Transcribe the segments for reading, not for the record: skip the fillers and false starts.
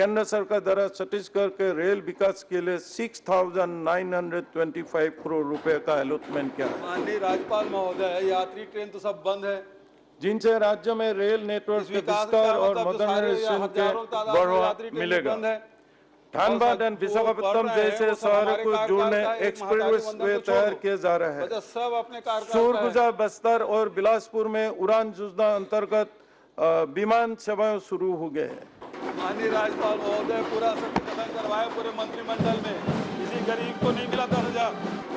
केंद्र सरकार द्वारा छत्तीसगढ़ के रेल विकास के लिए 6,925 करोड़ रुपए का अलॉटमेंट किया है। माननीय राज्यपाल महोदय, यात्री ट्रेन तो सब बंद है, जिनसे राज्य में रेल नेटवर्क के विस्तार और मॉडर्नाइजेशन के बढ़ावा मिलेगा। धनबाद एंड विशाखापट्टनम जैसे शहरों को जोड़ने एक्सप्रेस वे तैयार किए जा रहे हैं। सब अपने सूरगुजा, बस्तर और बिलासपुर में उड़ान योजना अंतर्गत विमान सेवाएं शुरू हो गए हैं। माननीय राज्यपाल महोदय, पूरा सत्याग्रह करवाए पूरे मंत्रिमंडल में, किसी गरीब को नहीं मिला 10,000।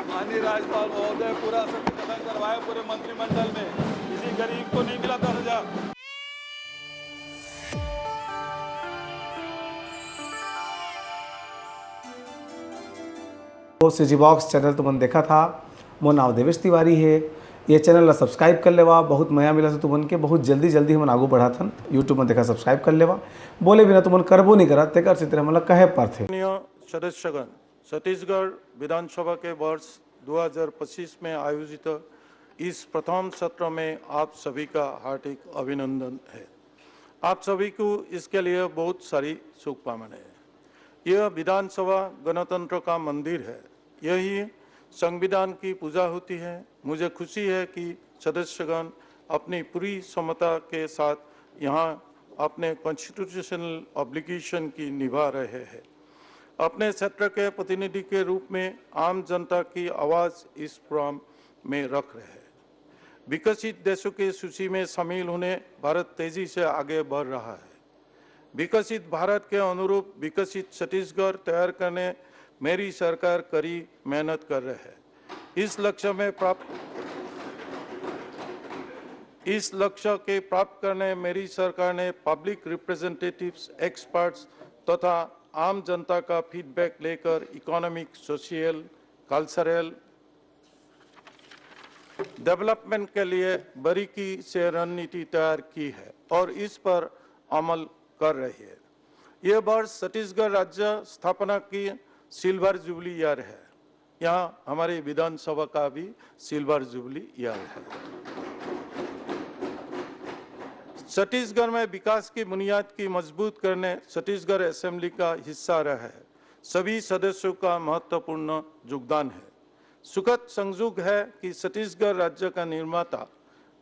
माननीय राज्यपाल महोदय, पूरा सत्याग्रह करवाए पूरे मंत्रिमंडल में, किसी गरीब को नहीं मिला 10,000। सीजी बॉक्स चैनल तुमन देखा था, मोर नाम देवेश तिवारी है। ये चैनल ला सब्सक्राइब कर लेवा, बहुत मया मिला से तुमन के, बहुत जल्दी हम आगू बढ़ाथन। यूट्यूब में देखा सब्सक्राइब कर लेवा, बोले बिना तुमन करबो नहीं करा तेकर से हमला कहे पाथे। सदस्यगण, छत्तीसगढ़ विधानसभा के वर्ष 2025 में आयोजित इस प्रथम सत्र में आप सभी का हार्दिक अभिनंदन है। आप सभी को इसके लिए बहुत सारी शुभकामनाएं हैं। यह विधानसभा गणतंत्र का मंदिर है, यही संविधान की पूजा होती है। मुझे खुशी है कि सदस्यगण अपनी पूरी क्षमता के साथ यहाँ अपने कॉन्स्टिट्यूशनल ऑब्लिगेशन की निभा रहे हैं। अपने क्षेत्र के प्रतिनिधि के रूप में आम जनता की आवाज़ इस प्रोग्राम में रख रहे हैं। विकसित देशों की सूची में शामिल होने भारत तेजी से आगे बढ़ रहा है। विकसित भारत के अनुरूप विकसित छत्तीसगढ़ तैयार करने मेरी सरकार कड़ी मेहनत कर रही है। इस लक्ष्य के प्राप्त करने मेरी सरकार ने पब्लिक रिप्रेजेंटेटिव्स, एक्सपर्ट्स तथा आम जनता का फीडबैक लेकर इकोनॉमिक, सोशल, कल्चरल डेवलपमेंट के लिए बारीकी से रणनीति तैयार की है और इस पर अमल कर रही है। यह वर्ष छत्तीसगढ़ राज्य स्थापना की सिल्वर जुबली ईयर है। यहाँ हमारी विधानसभा का भी सिल्वर जुबली ईयर है। छत्तीसगढ़ में विकास की बुनियाद की मजबूत करने छत्तीसगढ़ असेंबली का हिस्सा रहा है। सभी सदस्यों का महत्वपूर्ण योगदान है। सुखद संयोग है कि छत्तीसगढ़ राज्य का निर्माता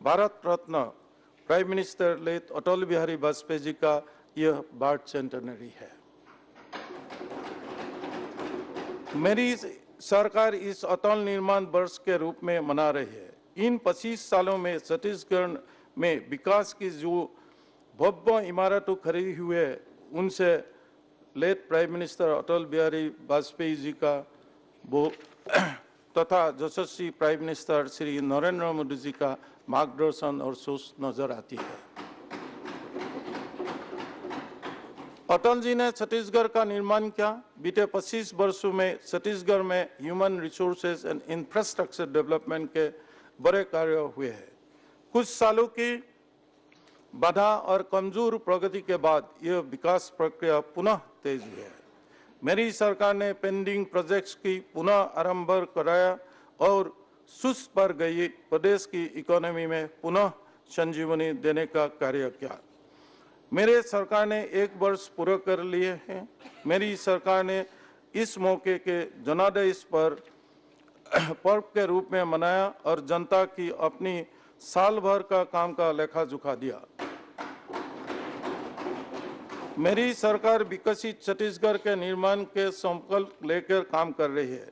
Bharat Ratna prime minister late Atal Bihari Vajpayee ji का यह बर्थ सेंटेनरी है। मेरी सरकार इस अटल निर्माण वर्ष के रूप में मना रही है। इन 25 सालों में छत्तीसगढ़ में विकास की जो भव्य इमारतें खड़ी हुई है, उनसे late prime minister Atal Bihari Vajpayee ji का वो तथा यशस्वी प्राइम मिनिस्टर श्री नरेंद्र मोदी जी का मार्गदर्शन और सोच नजर आती है। अटल जी ने छत्तीसगढ़ का निर्माण किया। बीते 25 वर्षों में छत्तीसगढ़ में human resources and infrastructure development के बड़े कार्य हुए हैं। कुछ सालों की बाधा और कमजोर प्रगति के बाद यह विकास प्रक्रिया पुनः तेज हुई है। मेरी सरकार ने पेंडिंग प्रोजेक्ट्स की पुनः आरंभ कराया और सुस्त पर गई प्रदेश की इकोनॉमी में पुनः संजीवनी देने का कार्य किया। मेरे सरकार ने 1 वर्ष पूरा कर लिए हैं। मेरी सरकार ने इस मौके के जनादेश पर पर्व के रूप में मनाया और जनता की अपनी साल भर का काम का लेखा जोखा दिया। मेरी सरकार विकसित छत्तीसगढ़ के निर्माण के संकल्प लेकर काम कर रही है।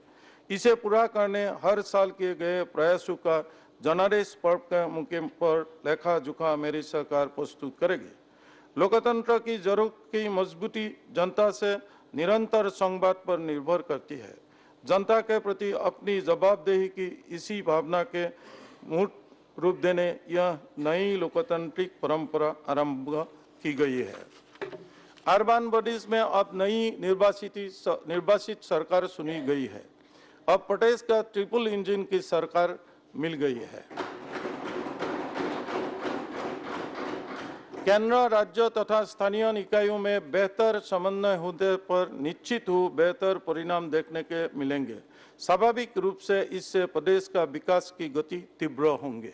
इसे पूरा करने हर साल किए गए प्रयासों का जनादेश पर्व के मौके पर लेखा जोखा मेरी सरकार प्रस्तुत करेगी। लोकतंत्र की जरूरत की मजबूती जनता से निरंतर संवाद पर निर्भर करती है। जनता के प्रति अपनी जवाबदेही की इसी भावना के मूर्त रूप देने यह नई लोकतांत्रिक परंपरा आरंभ की गई है। अर्बन बॉडीज में अब नई निर्वाचित सरकार चुनी गई है। अब प्रदेश का ट्रिपल इंजन की सरकार मिल गई है। केंद्र, राज्य तथा स्थानीय निकायों में बेहतर समन्वय होने पर निश्चित हो बेहतर परिणाम देखने के मिलेंगे। स्वाभाविक रूप से इससे प्रदेश का विकास की गति तीव्र होंगे।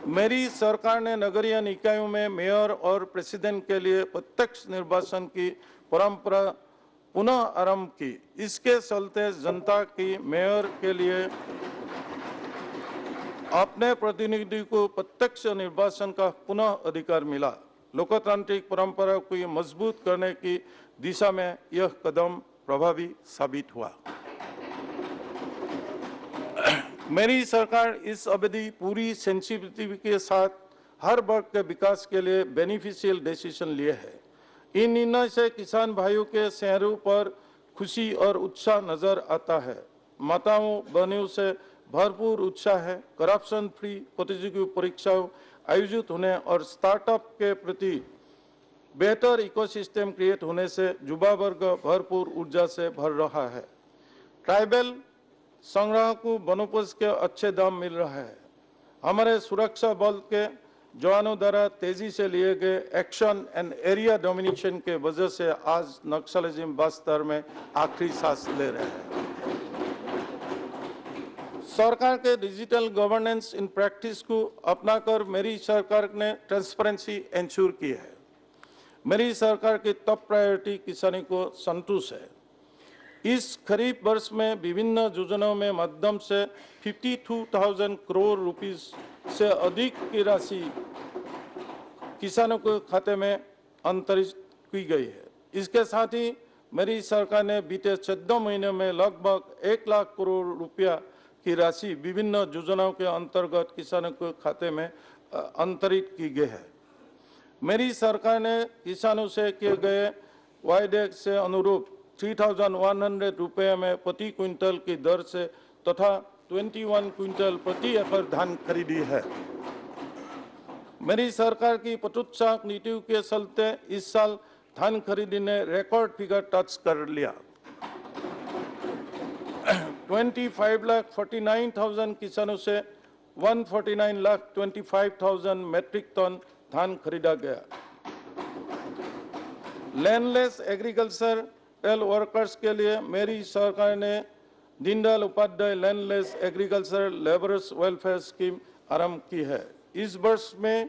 मेरी सरकार ने नगरीय निकायों में मेयर और प्रेसिडेंट के लिए प्रत्यक्ष निर्वाचन की परंपरा पुनः आरंभ की। इसके चलते जनता की मेयर के लिए अपने प्रतिनिधि को प्रत्यक्ष निर्वाचन का पुनः अधिकार मिला। लोकतांत्रिक परंपरा को मजबूत करने की दिशा में यह कदम प्रभावी साबित हुआ। मेरी सरकार इस अवधि पूरी सेंसिटिविटी के साथ हर वर्ग के विकास के लिए बेनिफिशियल डिसीजन लिए है। इन निर्णय से किसान भाइयों के चेहरों पर खुशी और उत्साह नजर आता है। माताओं बहनों से भरपूर उत्साह है। करप्शन फ्री प्रतियोगी परीक्षाओं आयोजित होने और स्टार्टअप के प्रति बेहतर इकोसिस्टम क्रिएट होने से युवा वर्ग भरपूर ऊर्जा से भर रहा है। ट्राइबल संग्रह को वनोपज के अच्छे दाम मिल रहा है। हमारे सुरक्षा बल के जवानों द्वारा तेजी से लिए गए एक्शन एंड एरिया डोमिनेशन के वजह से आज नक्सलिज्म बस्तर में आखिरी सांस ले रहे हैं। सरकार के डिजिटल गवर्नेंस इन प्रैक्टिस को अपनाकर मेरी सरकार ने ट्रांसपेरेंसी इंश्योर की है। मेरी सरकार की टॉप प्रायोरिटी किसानी को संतुष्ट है। इस खरीफ वर्ष में विभिन्न योजनाओं में माध्यम से 52,000 करोड़ रुपीस से अधिक की राशि किसानों के खाते में अंतरित की गई है। इसके साथ ही मेरी सरकार ने बीते 14 महीने में लगभग 1 लाख करोड़ रुपया की राशि विभिन्न योजनाओं के अंतर्गत किसानों के खाते में अंतरित की गई है। मेरी सरकार ने किसानों से किए गए वायदे से अनुरूप 3,100 रुपये में प्रति क्विंटल की दर से तथा 21 क्विंटल प्रति एकड़ धान खरीदी है। मेरी सरकार की प्रोत्साहक नीतियों के चलते इस साल धान खरीदी ने रिकॉर्ड फिगर टच कर लिया। 25,49,000 किसानों से 149,25,000 मैट्रिक टन धान खरीदा गया। लैंडलेस एग्रीकल्चरल वर्कर्स के लिए मेरी सरकार ने Deendayal Upadhyay landless agricultural labourers welfare scheme आरंभ की है। इस वर्ष में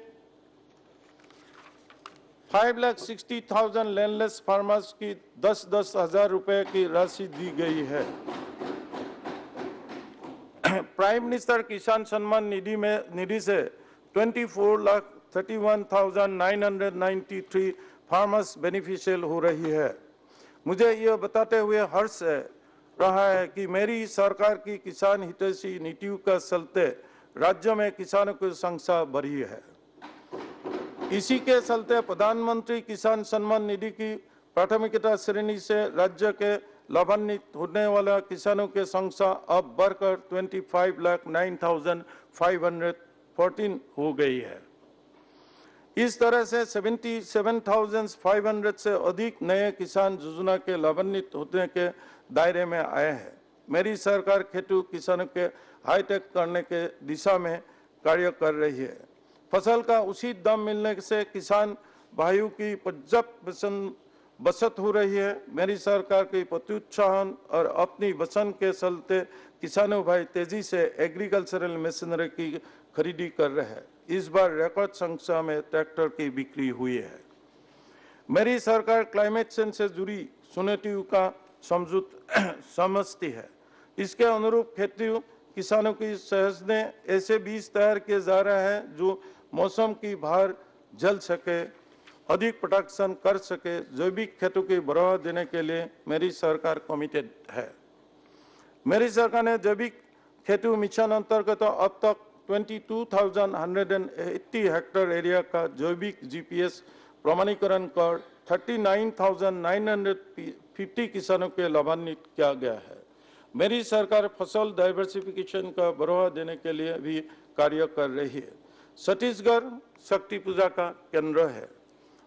5,60,000 लैंडलेस फार्मर्स की 10-10 हजार रुपए की राशि दी गई है। प्राइम मिनिस्टर किसान सम्मान निधि से 24,31,993 फार्मर्स बेनिफिशियल हो रही है। मुझे यह बताते हुए हर्ष रहा है कि मेरी सरकार की किसान हितैषी नीतियों का चलते राज्य में किसानों की संख्या बढ़ी है। इसी के चलते प्रधानमंत्री किसान सम्मान निधि की प्राथमिकता श्रेणी से राज्य के लाभान्वित होने वाला किसानों की संख्या अब बढ़कर 25,09,514 हो गई है। इस तरह से 77,500 से अधिक नए किसान योजना के लाभान्वित होने के दायरे में आए हैं। मेरी सरकार खेती किसानों के हाईटेक करने के दिशा में कार्य कर रही है। फसल का उचित दाम मिलने से किसान भाइयों की पर्याप्त बचत हो रही है। मेरी सरकार की प्रोत्साहन और अपनी वचन के चलते किसानों भाई तेजी से एग्रीकल्चरल मशीनरी की खरीदी कर रहे हैं। इस बार रिकॉर्ड संख्या में ट्रैक्टर की बिक्री हुई है। मेरी सरकार क्लाइमेट चेंज से जुड़ी चुनौतियों का समझती है। इसके अनुरूप खेती किसानों की सहजने ऐसे बीज तैयार किए जा रहे हैं जो मौसम की भार झेल सके, अधिक प्रोडक्शन कर सके। जैविक खेती को बढ़ावा देने के लिए मेरी सरकार कमिटेड है। मेरी सरकार ने जैविक खेती मिशन अंतर्गत अब तक 22,180 हेक्टेयर एरिया का जैविक जीपीएस प्रमाणीकरण कर 39,950 किसानों के लाभान्वित किया गया है। मेरी सरकार फसल डाइवर्सिफिकेशन का बढ़ावा देने के लिए भी कार्य कर रही है। छत्तीसगढ़ शक्ति पूजा का केंद्र है।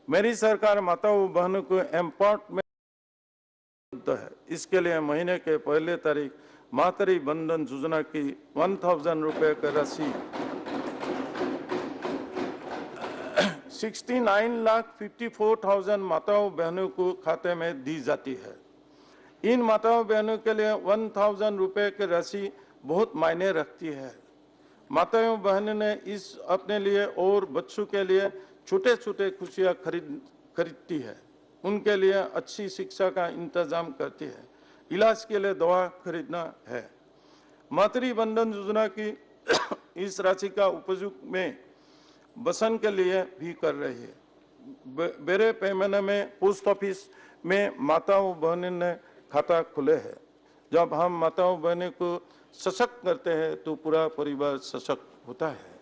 मेरी सरकार माताओं बहनों को एम्पावरमेंट है। इसके लिए महीने के पहले तारीख मातृ बंधन योजना की 1,000 रुपए की राशि 69,54,000 माताओं बहनों को खाते में दी जाती है। इन माताओं बहनों के लिए 1,000 रुपए की राशि बहुत मायने रखती है। माताओं बहनों ने इस अपने लिए और बच्चों के लिए छोटे छोटे खुशियाँ खरीदती है, उनके लिए अच्छी शिक्षा का इंतजाम करती है, इलाज के लिए दवा खरीदना है। मातृ बंधन योजना की इस राशि का उपयोग में बसन के लिए भी कर रही है। बड़े पैमाने में पोस्ट ऑफिस में माताओं बहनों ने खाता खुले हैं। जब हम माताओं बहनों को सशक्त करते हैं तो पूरा परिवार सशक्त होता है।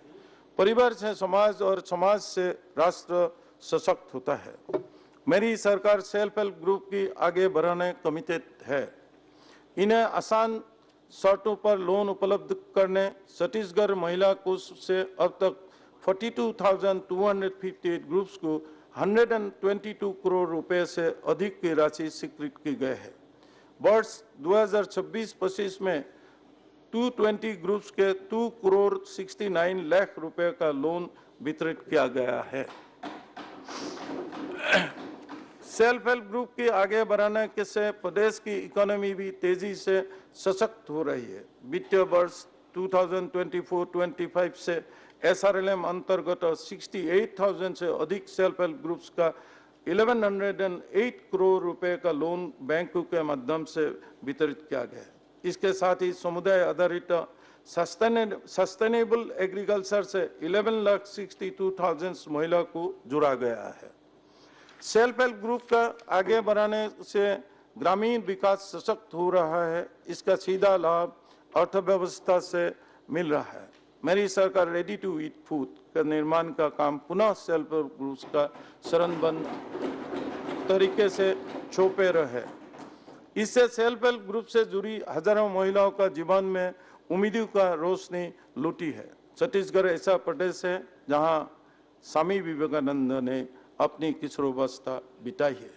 परिवार से समाज और समाज से राष्ट्र सशक्त होता है। मेरी सरकार सेल्फ हेल्प ग्रुप की आगे बढ़ाने कमिटेड है। इन्हें आसान शर्तों पर लोन उपलब्ध करने छत्तीसगढ़ महिला कोष से अब तक 42,258 ग्रुप्स को 122 करोड़ रुपए से अधिक की राशि स्वीकृत की गई है। वर्ष 2026-25 में 220 ग्रुप्स के 2 करोड़ 69 लाख रुपए का लोन वितरित किया गया है। सेल्फ हेल्प ग्रुप की आगे बढ़ाने के से प्रदेश की इकोनॉमी भी तेजी से सशक्त हो रही है। वित्तीय वर्ष 2024-25 से SRLM अंतर्गत 68,000 से अधिक सेल्फ हेल्प ग्रुप्स का 1108 करोड़ रुपए का लोन बैंकों के माध्यम से वितरित किया गया है। इसके साथ ही समुदाय आधारित सस्टेनेबल एग्रीकल्चर से 11,62,000 महिला को जुड़ा गया है। सेल्फ हेल्प ग्रुप का आगे बढ़ाने से ग्रामीण विकास सशक्त हो रहा है। इसका सीधा लाभ अर्थव्यवस्था से मिल रहा है। मेरी सरकार रेडी टू ईट फूड का निर्माण का काम पुनः सेल्फ हेल्प ग्रुप्स का शरणबद्ध तरीके से सौंपे रहे। इससे सेल्फ हेल्प ग्रुप से जुड़ी हजारों महिलाओं का जीवन में उम्मीदों का रोशनी लुटी है। छत्तीसगढ़ ऐसा प्रदेश है जहां स्वामी विवेकानंद ने अपनी किशोरावस्था बिताई है।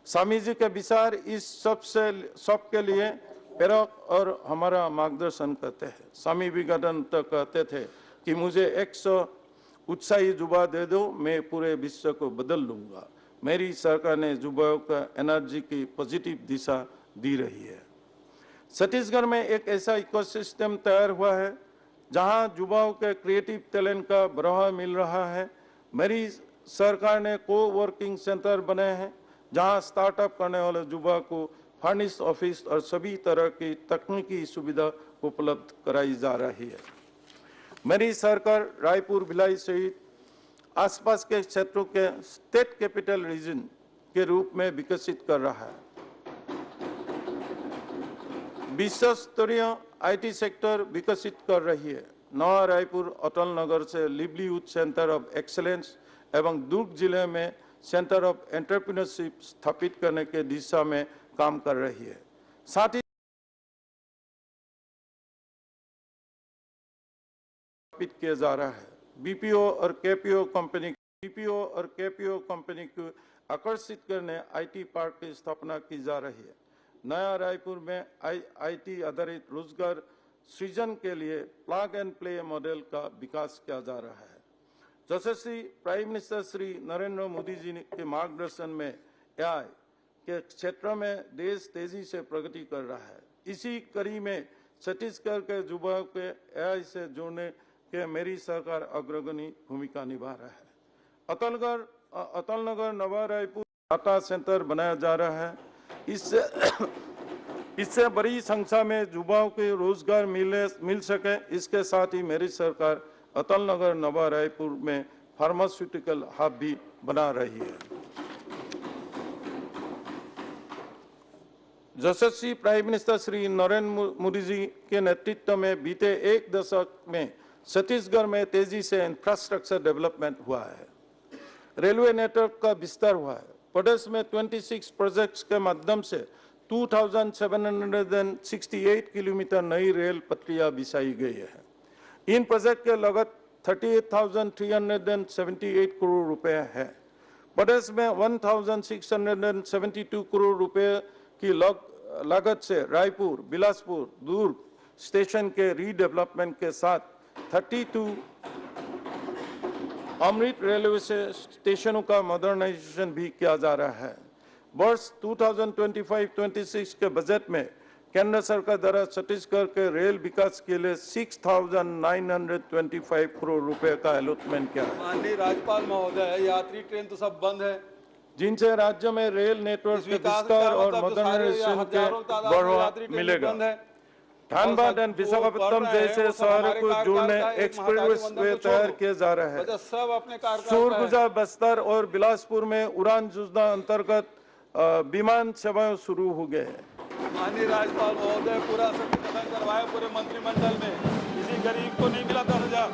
स्वामी जी के विचार इस सबके लिए प्रेरक और हमारा मार्गदर्शन करते हैं। स्वामी विवेकानंद कहते थे कि मुझे 100 उत्साही युवा दे दो, मैं पूरे विश्व को बदल लूंगा। मेरी सरकार ने युवाओं का एनर्जी की पॉजिटिव दिशा दी रही है। छत्तीसगढ़ में एक ऐसा इकोसिस्टम तैयार हुआ है जहां युवाओं के क्रिएटिव टैलेंट का बढ़ावा मिल रहा है। मेरी सरकार ने को-वर्किंग सेंटर बने हैं जहां स्टार्टअप करने वाले युवा को फर्निश ऑफिस और सभी तरह की तकनीकी सुविधा उपलब्ध कराई जा रही है। मेरी सरकार रायपुर, भिलाई सहित आसपास के क्षेत्रों के स्टेट कैपिटल रीजन के रूप में विकसित कर रहा है। विश्व स्तरीय IT सेक्टर विकसित कर रही है। नवा रायपुर अटल नगर से लिवलीहुड सेंटर ऑफ एक्सीलेंस एवं दुर्ग जिले में सेंटर ऑफ एंटरप्रेन्योरशिप स्थापित करने के दिशा में काम कर रही है। साथ ही स्थापित किया जा रहा है। BPO और KPO कंपनी को आकर्षित करने IT पार्क की स्थापना की जा रही है। नया रायपुर में IT आधारित रोजगार सृजन के लिए प्लग एंड प्ले मॉडल का विकास किया जा रहा है। यशस्वी प्राइम मिनिस्टर श्री नरेंद्र मोदी जी के मार्गदर्शन में AI के क्षेत्र में देश तेजी से प्रगति कर रहा है। इसी कड़ी में छत्तीसगढ़ के युवाओं के AI से जोड़ने के मेरी सरकार अग्रगणी भूमिका निभा रहा है। अतलनगर नवा रायपुर डाटा सेंटर बनाया जा रहा है। इससे बड़ी संख्या में युवाओं को रोजगार मिल सके। इसके साथ ही मेरी सरकार अतलनगर नवा रायपुर में फार्मास्यूटिकल हब भी बना रही है। यशस्वी प्राइम मिनिस्टर श्री नरेंद्र मोदी जी के नेतृत्व में बीते एक दशक में छत्तीसगढ़ में तेजी से इंफ्रास्ट्रक्चर डेवलपमेंट हुआ है। रेलवे नेटवर्क का विस्तार हुआ है। प्रदेश में 26 प्रोजेक्ट्स के माध्यम से 2768 किलोमीटर नई रेल पटरियां बिछाई गई है। इन प्रोजेक्ट के लागत 38,378 करोड़ रुपए है। प्रदेश में 1,672 करोड़ रुपए की लागत से रायपुर, बिलासपुर, दुर्ग स्टेशन के रीडेवलपमेंट के साथ 32 अमृत रेलवे स्टेशनों का मॉडर्नाइजेशन भी किया जा रहा है। वर्ष 2025-26 के बजट में केंद्र सरकार द्वारा छत्तीसगढ़ के रेल विकास के लिए 6,925 करोड़ रुपए का अलॉटमेंट किया है, माननीय राज्यपाल महोदय, यात्री ट्रेन तो सब बंद है। जिनसे राज्य में रेल नेटवर्क इस के विकास विस्तार का और मतलब जो सारे मॉडर्नाइजेशन के हजारों तादाद में बढ़ावा यात्री ट्रेन मिलेगा। बंद है। धनबाद एंड जो विशाखापट्टनम बढ़ रहे हैं, जैसे वो सब शहरों हमारे को कार्यकाल जोड़ने का एक एक्सप्रेस महतारी वे वंदन तो तैयार छोड़ो। किए जा रहे हैं। वजह सब अपने कार्यकाल का है। सूरगुजा, बस्तर और बिलासपुर में उड़ान योजना अंतर्गत विमान सेवाएं शुरू हो गए हैं। माननीय राज्यपाल महोदय, पूरा सत्य कथन करवाए पूरे मंत्रिमंडल में, किसी गरीब को नहीं मिला 10,000।